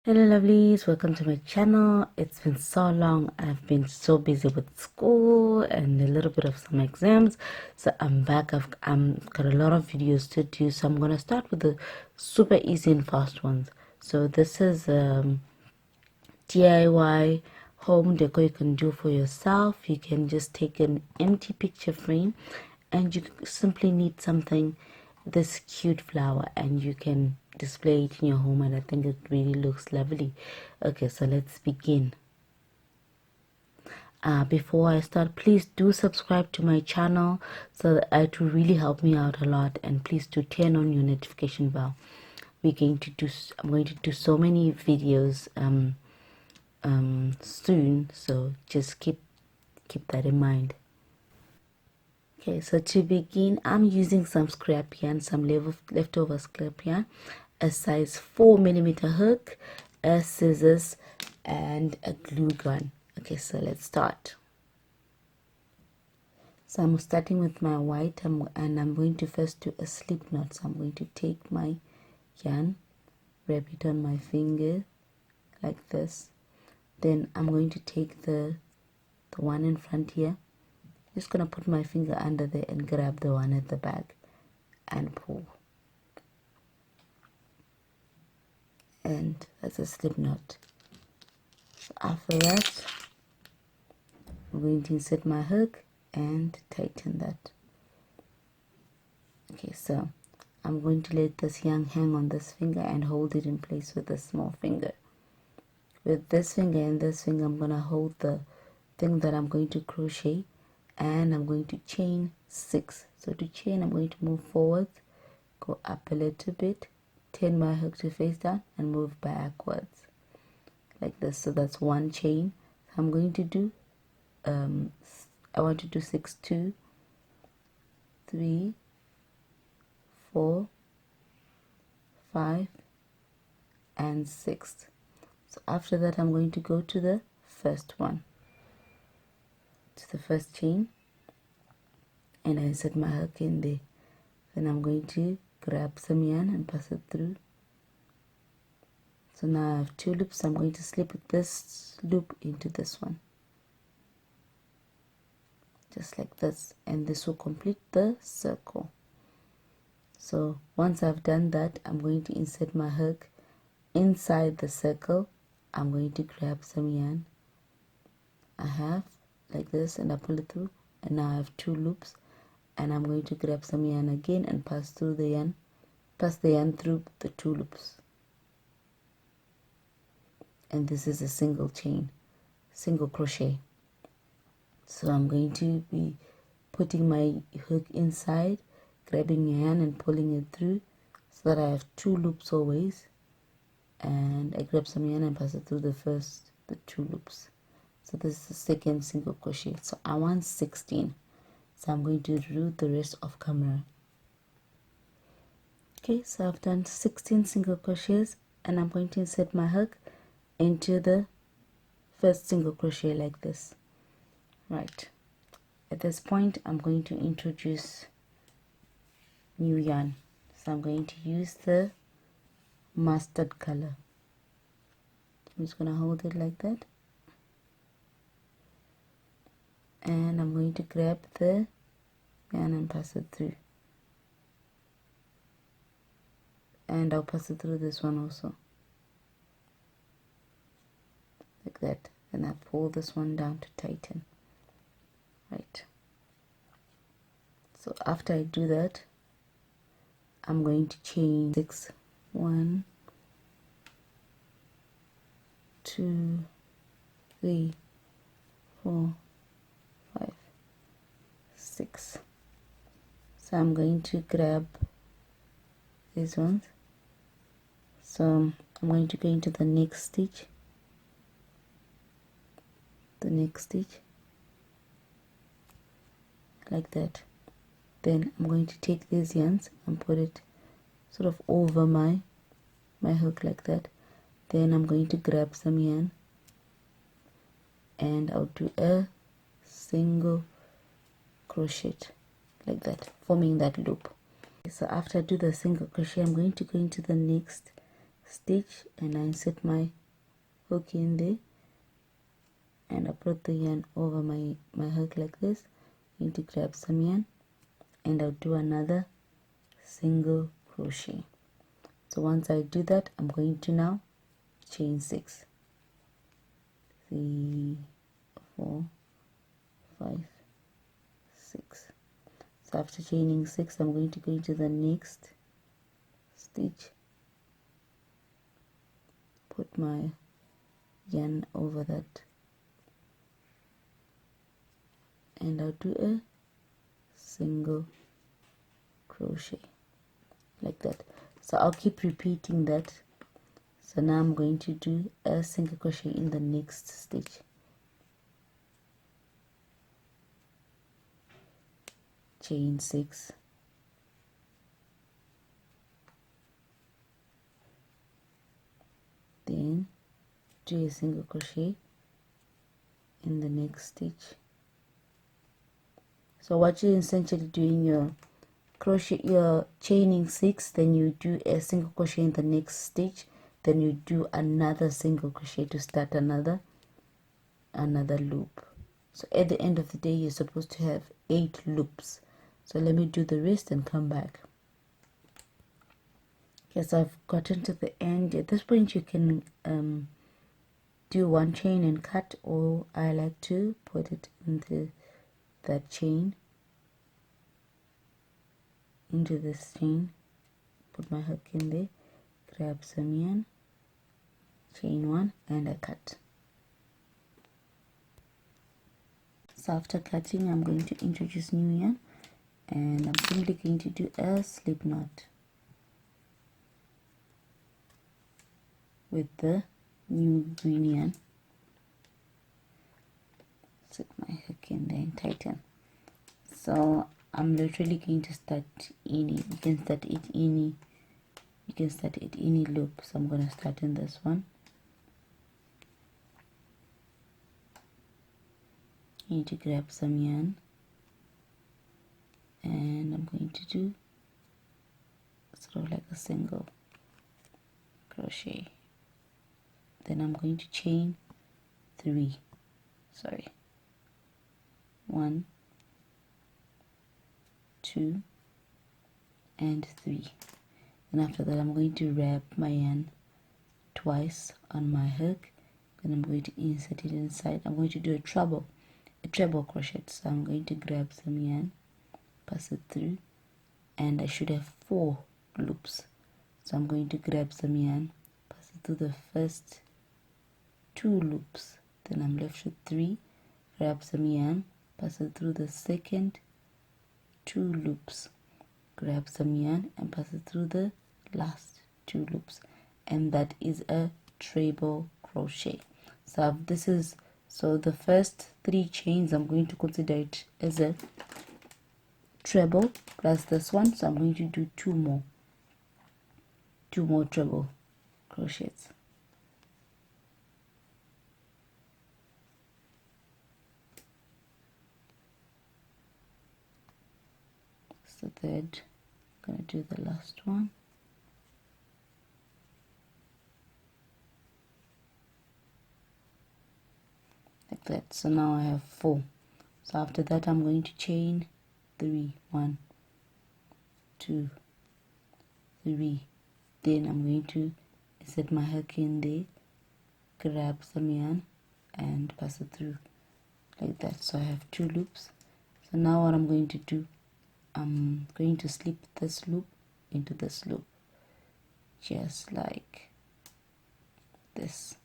Hello lovelies, welcome to my channel. It's been so long. I've been so busy with school and a little bit of some exams, so I'm back. I've got a lot of videos to do, so I'm gonna start with the super easy and fast ones. So this is DIY home decor you can do for yourself. You can just take an empty picture frame and you simply need something, this cute flower, and you can display it in your home, and I think it really looks lovely. Okay, so let's begin. Before I start, please do subscribe to my channel, so that it will really help me out a lot, and please do turn on your notification bell. I'm going to do so many videos soon, so just keep that in mind. Okay, so to begin, I'm using some scrap yarn, some leftover scrap yarn, a size 4mm hook, a scissors, and a glue gun. Okay, so let's start. So I'm starting with my white, and I'm going to first do a slip knot. So I'm going to take my yarn, wrap it on my finger like this. Then I'm going to take the one in front here. Just gonna put my finger under there and grab the one at the back and pull, and that's a slip knot. So after that, I'm going to insert my hook and tighten that. Okay, so I'm going to let this yarn hang on this finger and hold it in place with the small finger. With this finger and this finger, I'm gonna hold the thing that I'm going to crochet, and I'm going to chain 6. So to chain, I'm going to move forward, go up a little bit, turn my hook to face down, and move backwards like this. So that's one chain. So I'm going to do I want to do 6, 2, 3, 4, 5, and 6. So after that, I'm going to go to the first one, to the first chain, and I insert my hook in there. Then I'm going to grab some yarn and pass it through. So now I have 2 loops. I'm going to slip this loop into this one, just like this, and this will complete the circle. So once I've done that, I'm going to insert my hook inside the circle. I'm going to grab some yarn I have like this, and I pull it through, and now I have 2 loops, and I'm going to grab some yarn again and pass the yarn through the 2 loops, and this is a single crochet. So I'm going to be putting my hook inside, grabbing yarn and pulling it through, so that I have 2 loops always, and I grab some yarn and pass it through the 2 loops. So this is the second single crochet. So I want 16, so I'm going to do the rest of camera. Okay, so I've done 16 single crochets, and I'm going to insert my hook into the first single crochet like this. Right, at this point, I'm going to introduce new yarn. So I'm going to use the mustard color. I'm just going to hold it like that, and I'm going to grab the yarn and pass it through, and I'll pass it through this one also like that. Then I pull this one down to tighten. Right, so after I do that, I'm going to chain 6. 1, 2, 3, 4, 5, 6. So I'm going to grab these ones. So I'm going to go into the next stitch, like that. Then I'm going to take these yarns and put it sort of over my hook like that. Then I'm going to grab some yarn, and I'll do a single crochet like that, forming that loop. So after I do the single crochet, I'm going to go into the next stitch, and I insert my hook in there, and I put the yarn over my hook like this. I'm going to grab some yarn, and I'll do another single crochet. So once I do that, I'm going to now chain 6, 3, 4, 5, 6. So after chaining 6, I'm going to go into the next stitch, put my yarn over that, and I'll do a single crochet like that. So I'll keep repeating that. So now I'm going to do a single crochet in the next stitch. Chain 6, then do a single crochet in the next stitch. So what you're essentially doing, you're chaining 6, then you do a single crochet in the next stitch, then you do another single crochet to start another loop. So at the end of the day, you're supposed to have 8 loops. So let me do the rest and come back. Yes, I've gotten to the end. At this point, you can do one chain and cut, or I like to put it into that chain, into this chain, put my hook in there, grab some yarn, chain 1, and I cut. So after cutting, I'm going to introduce new yarn, and I'm simply going to do a slip knot with the new green yarn. Set my hook in there and tighten. So I'm literally going to start any, you can start any loop. So I'm going to start in this one. You need to grab some yarn, and I'm going to do sort of like a single crochet. Then I'm going to chain 3, 1, 2, and 3. And after that, I'm going to wrap my yarn twice on my hook, and I'm going to insert it inside. I'm going to do a treble crochet. So I'm going to grab some yarn, pass it through, and I should have 4 loops. So I'm going to grab some yarn, pass it through the first 2 loops, then I'm left with 3, grab some yarn, pass it through the second 2 loops, grab some yarn and pass it through the last 2 loops, and that is a treble crochet. So the first 3 chains, I'm going to consider it as a treble plus this one. So I'm going to do 2 more treble crochets. So third, I'm going to do the last one. Like that. So now I have 4. So after that, I'm going to chain 3, 1, 2, 3. Then I'm going to insert my hook in there, grab some yarn and pass it through like that. So I have 2 loops. So now what I'm going to do, I'm going to slip this loop into this loop, just like this.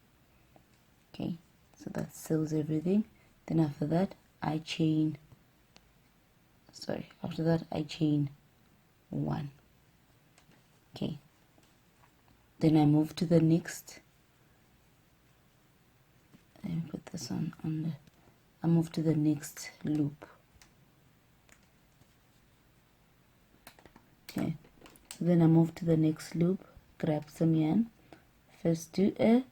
Okay, so that seals everything. Then after that I chain 1. Okay, then I move to the next, let me put this on the, I move to the next loop. Okay, so then I move to the next loop, grab some yarn, first do a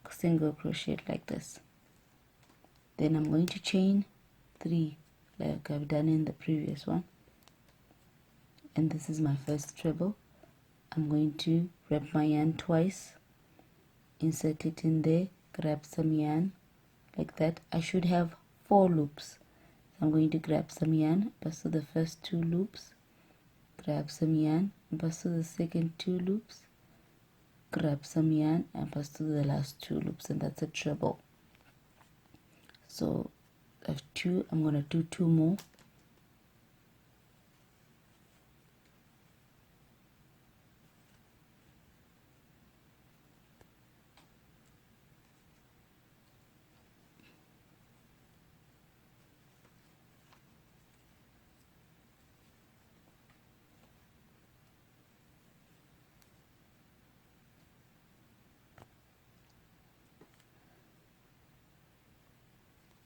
single crochet like this, then I'm going to chain 3 like I've done in the previous one, and this is my first treble. I'm going to wrap my yarn twice, insert it in there, grab some yarn like that. I should have 4 loops. I'm going to grab some yarn, pass through the first 2 loops, grab some yarn and pass through the second 2 loops, grab some yarn and pass through the last 2 loops, and that's a treble. So I have 2. I'm going to do 2 more.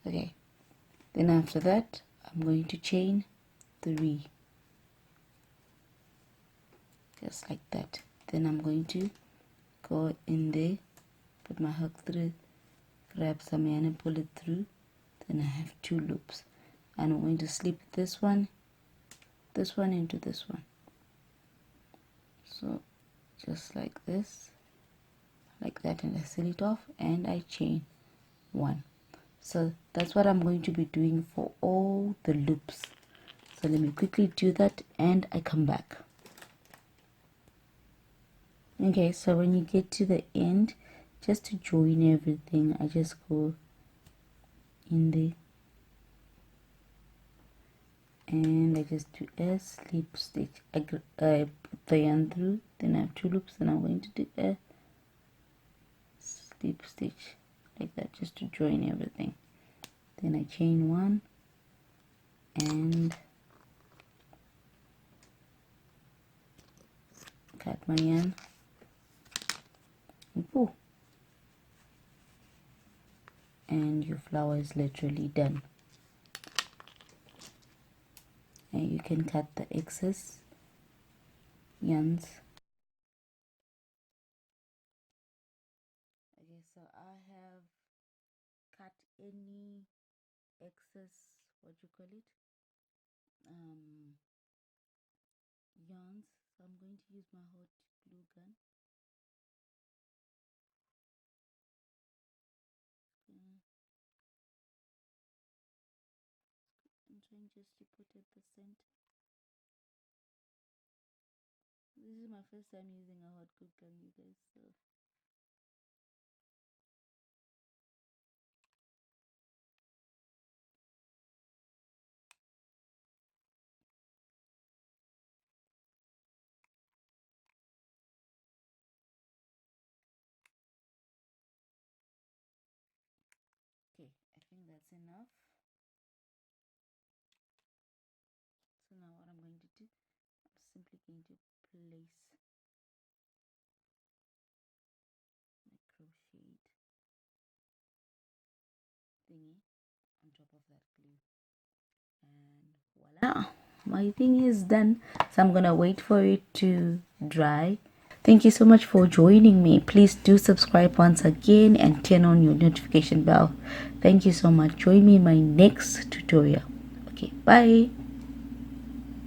Okay, then after that I'm going to chain 3, just like that. Then I'm going to go in there, put my hook through, grab some yarn and pull it through. Then I have 2 loops, and I'm going to slip this one into this one. So just like this, like that, and I seal it off and I chain 1. So that's what I'm going to be doing for all the loops. So let me quickly do that and I come back. Okay, so when you get to the end, just to join everything, I just go in there and I just do a slip stitch. I put the yarn through, then I have 2 loops, and I'm going to do a slip stitch like that, just to join everything. Then I chain 1 and cut my yarn and pull, and your flower is literally done. And you can cut the excess yarns. Okay, so I have cut any excess, what you call it, yarns. So I'm going to use my hot glue gun. I'm trying just to put at the center. This is my first time using a hot glue gun, you guys, so okay, I think that's enough. So now what I'm going to do, I'm simply going to place my crocheted thingy on top of that glue, and voila, my thing is done. So I'm gonna wait for it to dry. Thank you so much for joining me. Please do subscribe once again and turn on your notification bell. Thank you so much. Join me in my next tutorial. Okay, bye.